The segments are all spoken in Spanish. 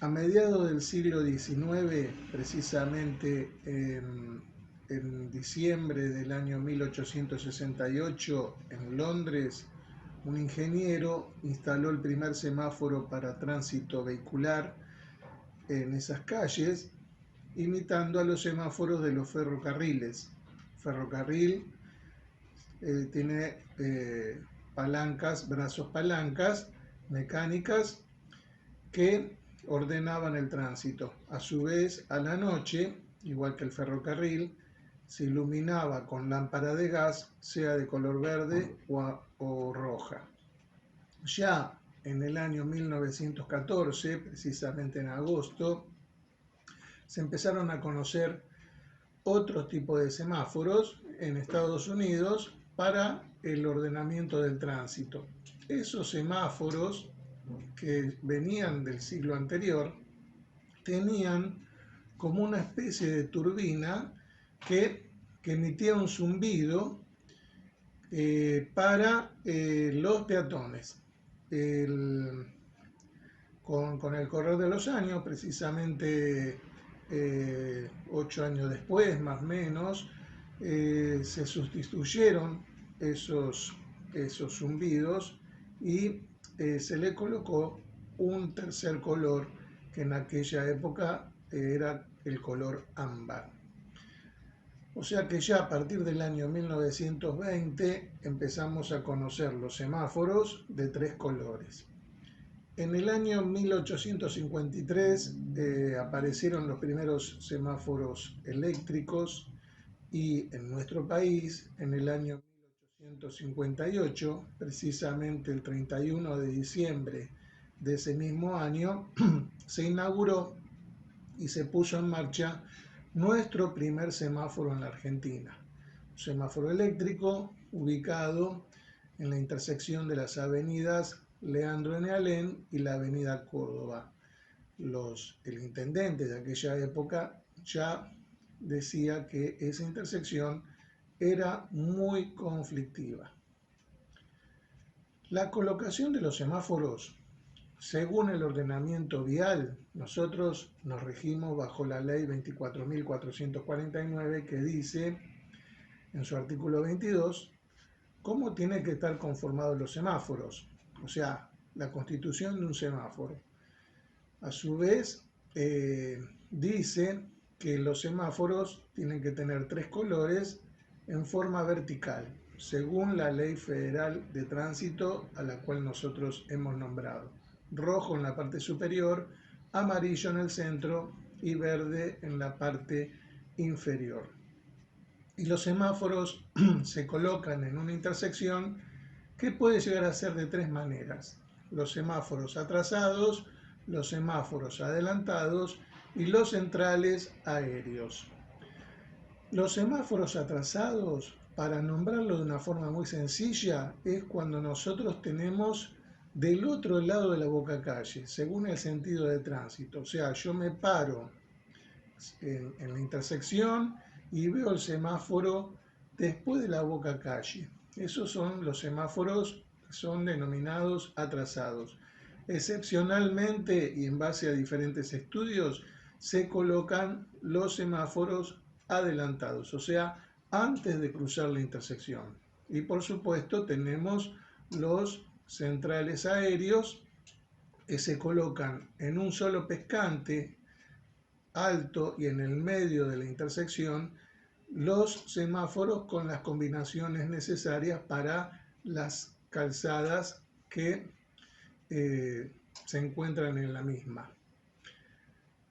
A mediados del siglo XIX, precisamente en diciembre del año 1868, en Londres, un ingeniero instaló el primer semáforo para tránsito vehicular en esas calles, imitando a los semáforos de los ferrocarriles. Ferrocarril tiene palancas, brazos palancas mecánicas que ordenaban el tránsito. A su vez, a la noche, igual que el ferrocarril, se iluminaba con lámpara de gas, sea de color verde o roja. Ya en el año 1914, precisamente en agosto, se empezaron a conocer otros tipos de semáforos en Estados Unidos para el ordenamiento del tránsito. Esos semáforos que venían del siglo anterior tenían como una especie de turbina que emitía un zumbido para los peatones. Con el correr de los años, precisamente 8 años después, más o menos, se sustituyeron esos zumbidos y se le colocó un tercer color que en aquella época era el color ámbar. O sea que ya a partir del año 1920 empezamos a conocer los semáforos de 3 colores. En el año 1853 aparecieron los primeros semáforos eléctricos y en nuestro país, en el año 1858, precisamente el 31 de diciembre de ese mismo año, se inauguró y se puso en marcha nuestro primer semáforo en la Argentina. Un semáforo eléctrico ubicado en la intersección de las avenidas Leandro N. Alem y la avenida Córdoba. El intendente de aquella época ya decía que esa intersección era muy conflictiva. La colocación de los semáforos, según el ordenamiento vial, nosotros nos regimos bajo la ley 24.449 que dice en su artículo 22 cómo tienen que estar conformados los semáforos, o sea, la constitución de un semáforo. A su vez, dice que los semáforos tienen que tener 3 colores en forma vertical, según la ley federal de tránsito a la cual nosotros hemos nombrado. Rojo en la parte superior, amarillo en el centro y verde en la parte inferior. Y los semáforos se colocan en una intersección que puede llegar a ser de 3 maneras. Los semáforos atrasados, los semáforos adelantados y los centrales aéreos. Los semáforos atrasados, para nombrarlo de una forma muy sencilla, es cuando nosotros tenemos del otro lado de la bocacalle, según el sentido de tránsito. O sea, yo me paro en la intersección y veo el semáforo después de la bocacalle. Esos son los semáforos que son denominados atrasados. Excepcionalmente, y en base a diferentes estudios, se colocan los semáforos adelantados, o sea, antes de cruzar la intersección. Y por supuesto tenemos los centrales aéreos que se colocan en un solo pescante alto y en el medio de la intersección los semáforos con las combinaciones necesarias para las calzadas que se encuentran en la misma.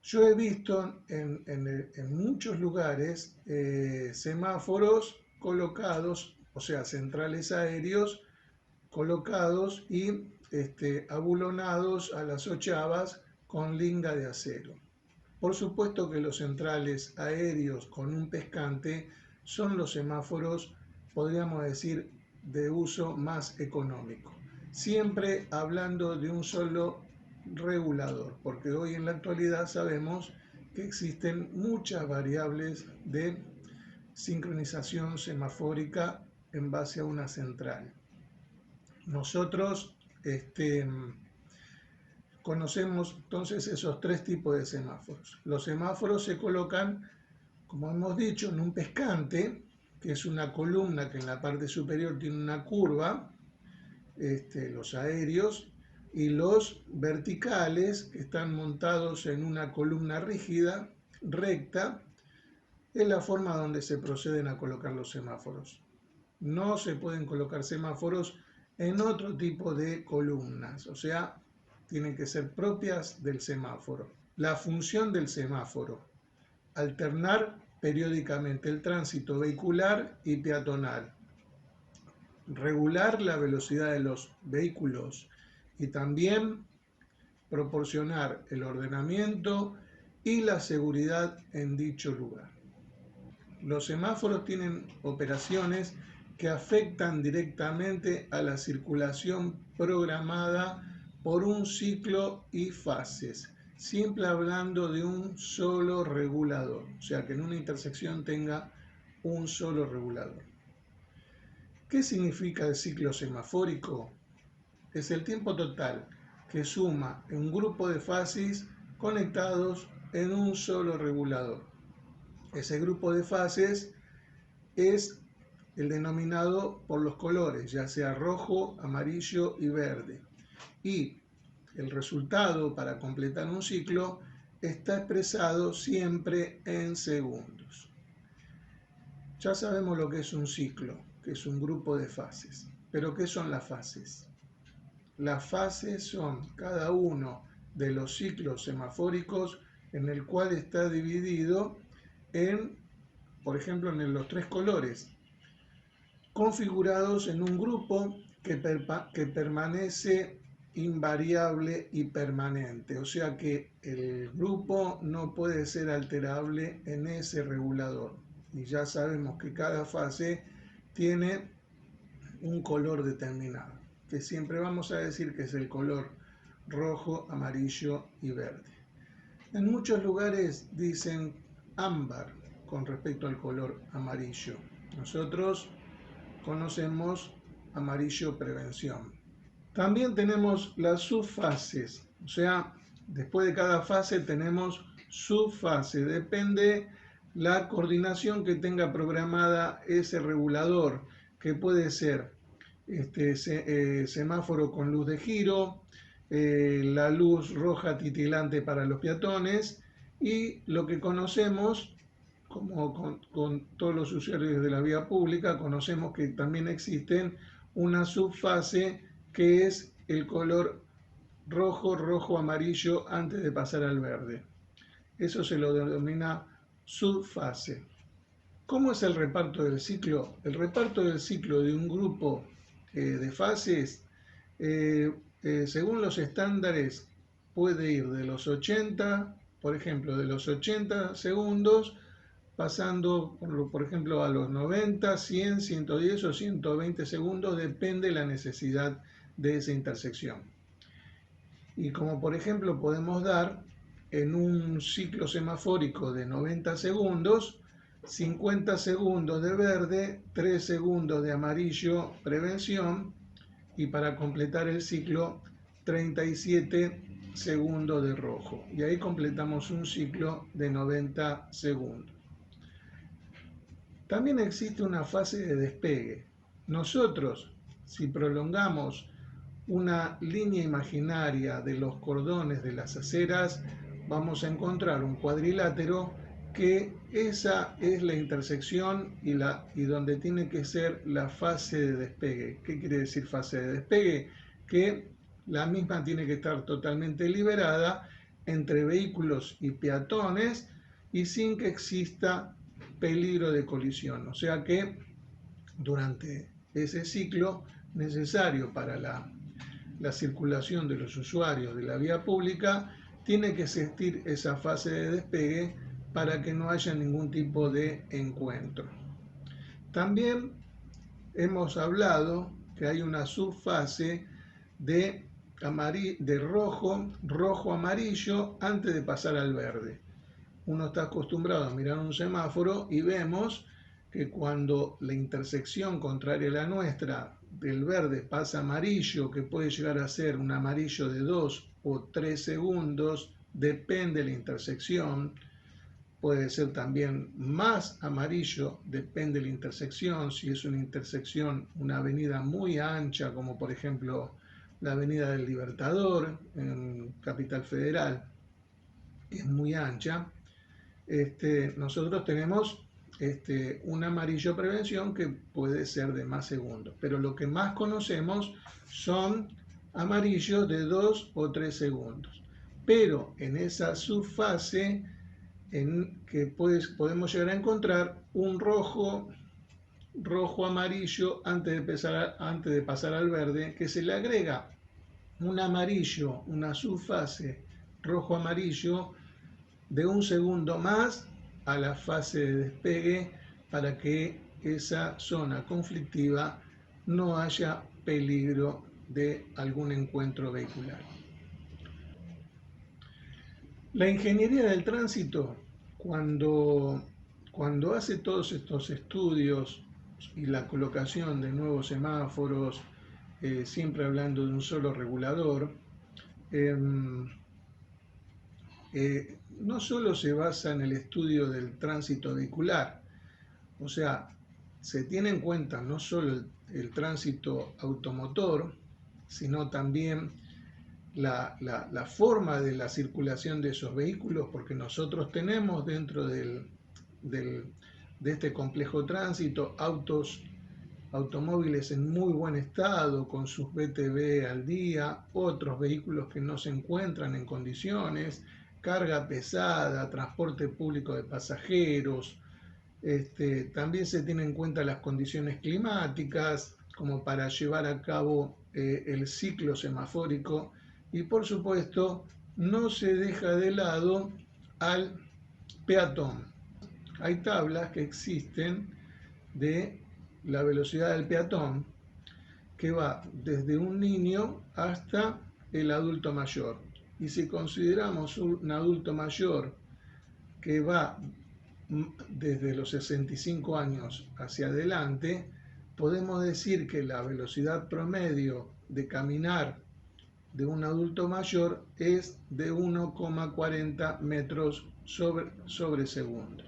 Yo he visto en muchos lugares semáforos colocados, o sea, centrales aéreos colocados y abulonados a las 8avas con linga de acero. Por supuesto que los centrales aéreos con un pescante son los semáforos, podríamos decir, de uso más económico. Siempre hablando de un solo regulador, porque hoy en la actualidad sabemos que existen muchas variables de sincronización semafórica en base a una central. Nosotros conocemos entonces esos tres tipos de semáforos. Los semáforos se colocan, como hemos dicho, en un pescante, que es una columna que en la parte superior tiene una curva, los aéreos, y los verticales, que están montados en una columna rígida, recta, es la forma donde se proceden a colocar los semáforos. No se pueden colocar semáforos en otro tipo de columnas, o sea, tienen que ser propias del semáforo. La función del semáforo: alternar periódicamente el tránsito vehicular y peatonal, regular la velocidad de los vehículos y también proporcionar el ordenamiento y la seguridad en dicho lugar. Los semáforos tienen operaciones que afectan directamente a la circulación programada por un ciclo y fases, siempre hablando de un solo regulador, o sea que en una intersección tenga un solo regulador. ¿Qué significa el ciclo semafórico? Es el tiempo total que suma un grupo de fases conectados en un solo regulador. Ese grupo de fases es el denominado por los colores, ya sea rojo, amarillo y verde. Y el resultado para completar un ciclo está expresado siempre en segundos. Ya sabemos lo que es un ciclo, que es un grupo de fases. Pero ¿qué son las fases? Las fases son cada uno de los ciclos semafóricos en el cual está dividido en, por ejemplo, en los tres colores, configurados en un grupo que permanece invariable y permanente. O sea que el grupo no puede ser alterable en ese regulador. Y ya sabemos que cada fase tiene un color determinado, que siempre vamos a decir que es el color rojo, amarillo y verde. En muchos lugares dicen ámbar con respecto al color amarillo. Nosotros conocemos amarillo prevención. También tenemos las subfases, o sea, después de cada fase tenemos subfase, depende la coordinación que tenga programada ese regulador, que puede ser semáforo con luz de giro, la luz roja titilante para los peatones y lo que conocemos, como con todos los usuarios de la vía pública, conocemos que también existen una subfase que es el color rojo, rojo, amarillo antes de pasar al verde. Eso se lo denomina subfase. ¿Cómo es el reparto del ciclo? El reparto del ciclo de un grupo de fases, según los estándares, puede ir de los 80, por ejemplo, de los 80 segundos, pasando, por ejemplo, a los 90, 100, 110 o 120 segundos, depende de la necesidad de esa intersección. Y como por ejemplo podemos dar en un ciclo semafórico de 90 segundos, 50 segundos de verde, 3 segundos de amarillo, prevención, y para completar el ciclo, 37 segundos de rojo. Y ahí completamos un ciclo de 90 segundos. También existe una fase de despegue. Nosotros, si prolongamos una línea imaginaria de los cordones de las aceras, vamos a encontrar un cuadrilátero que esa es la intersección y donde tiene que ser la fase de despegue. ¿Qué quiere decir fase de despegue? Que la misma tiene que estar totalmente liberada entre vehículos y peatones y sin que exista peligro de colisión. O sea que durante ese ciclo necesario para la circulación de los usuarios de la vía pública, tiene que existir esa fase de despegue para que no haya ningún tipo de encuentro. También hemos hablado que hay una subfase de rojo, rojo-amarillo antes de pasar al verde. Uno está acostumbrado a mirar un semáforo y vemos que cuando la intersección contraria a la nuestra del verde pasa amarillo, que puede llegar a ser un amarillo de 2 o 3 segundos, depende de la intersección. Puede ser también más amarillo, depende de la intersección. Si es una intersección, una avenida muy ancha, como por ejemplo la Avenida del Libertador en Capital Federal, que es muy ancha, nosotros tenemos un amarillo prevención que puede ser de más segundos. Pero lo que más conocemos son amarillos de 2 o 3 segundos. Pero en esa subfase en que podemos llegar a encontrar un rojo amarillo antes de pasar al verde, que se le agrega un amarillo, una subfase rojo amarillo de un segundo más a la fase de despegue para que esa zona conflictiva no haya peligro de algún encuentro vehicular. La ingeniería del tránsito, cuando hace todos estos estudios y la colocación de nuevos semáforos, siempre hablando de un solo regulador, no solo se basa en el estudio del tránsito vehicular, o sea, se tiene en cuenta no solo el tránsito automotor, sino también la forma de la circulación de esos vehículos, porque nosotros tenemos dentro de este complejo tránsito automóviles en muy buen estado, con sus BTV al día, otros vehículos que no se encuentran en condiciones, carga pesada, transporte público de pasajeros. También se tienen en cuenta las condiciones climáticas como para llevar a cabo el ciclo semafórico, y por supuesto no se deja de lado al peatón. Hay tablas que existen de la velocidad del peatón que va desde un niño hasta el adulto mayor. Y si consideramos un adulto mayor que va desde los 65 años hacia adelante, podemos decir que la velocidad promedio de caminar de un adulto mayor es de 1,40 metros sobre segundo.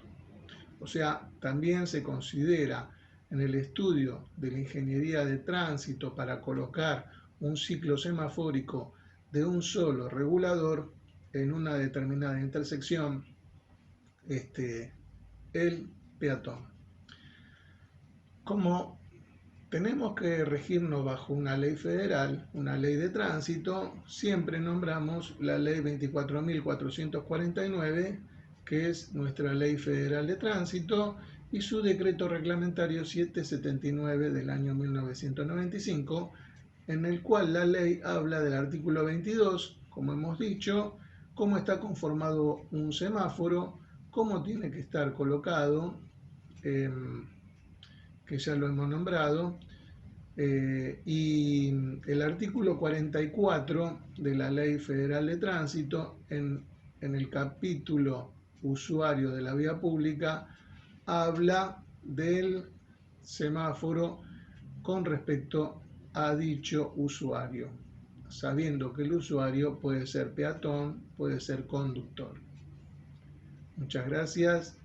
O sea, también se considera en el estudio de la ingeniería de tránsito para colocar un ciclo semafórico de un solo regulador en una determinada intersección, el peatón. Como tenemos que regirnos bajo una ley federal, una ley de tránsito, siempre nombramos la ley 24.449, que es nuestra ley federal de tránsito, y su decreto reglamentario 779 del año 1995, en el cual la ley habla del artículo 22, como hemos dicho, cómo está conformado un semáforo, cómo tiene que estar colocado, que ya lo hemos nombrado, y el artículo 44 de la Ley Federal de Tránsito, en el capítulo usuario de la vía pública, habla del semáforo con respecto a dicho usuario, sabiendo que el usuario puede ser peatón, puede ser conductor. Muchas gracias.